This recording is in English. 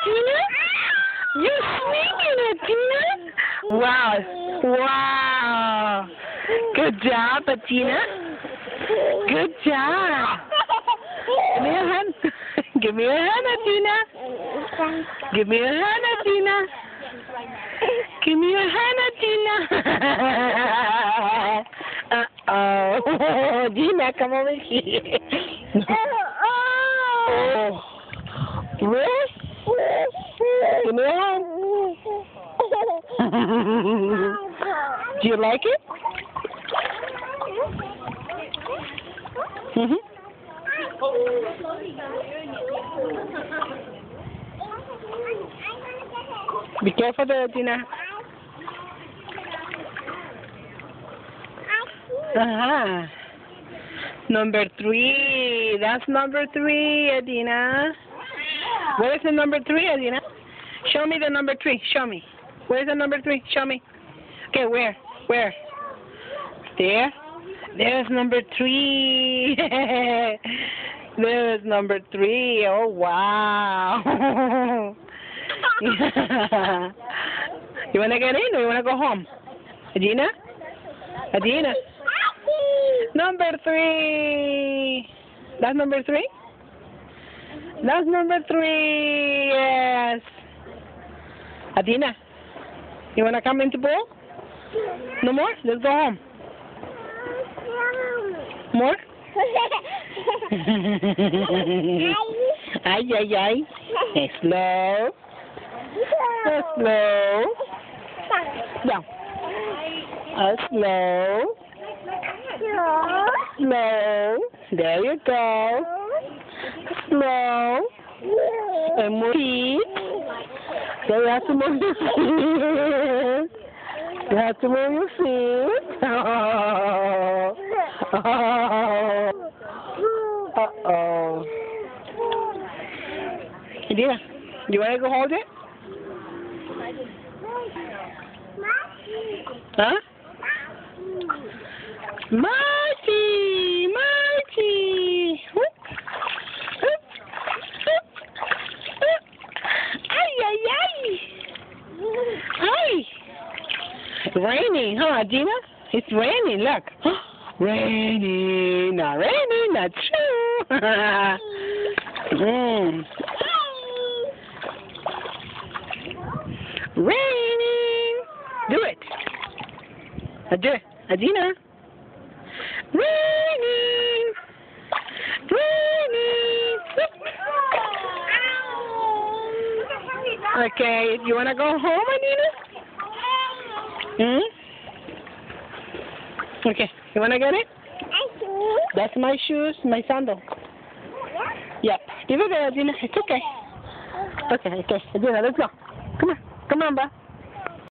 Adina? You're swinging, Adina? Wow. Wow. Good job, Adina. Good job. Give me a hand. Give me a hand, Adina. Give me a hand, Adina. Give me a hand, Adina. Uh-oh. Gina, come over here. Oh. Really? Give me a hand. Do you like it? Mm-hmm. Be careful there, Adina. Uh-huh. Number 3. That's number 3, Adina. Where is the number 3, Adina? Show me the number 3. Show me. Where's the number 3? Show me. Okay, where? Where? There? There's number 3. There's number 3. Oh, wow. You want to get in or you want to go home? Adina? Adina? Number 3. That's number 3? That's number 3. Yes. Adina, you want to come into pool? No more? Let's go home. More? Ay, ay, ay. Slow. Slow. Down. Slow. Slow. There you go. Slow. And move feet. So you have to move your feet. You have to move your feet. Oh. Oh. Uh-oh. Adina, do you want to go hold it? Huh? Marty! Marty! Whoop. Whoop. Whoop. Whoop. Ay, ay, ay! Ay! Raining, huh, Adina? It's raining, look. Raining, not raining, not true. Raining. Do it. Do it. Adina. Raining. Raining. Okay, you want to go home, Adina? Okay, you want to get it? That's my shoes, my sandal. Yep. Give it there, Adina. It's okay. Okay, Adina, let's go. Come on, Ba.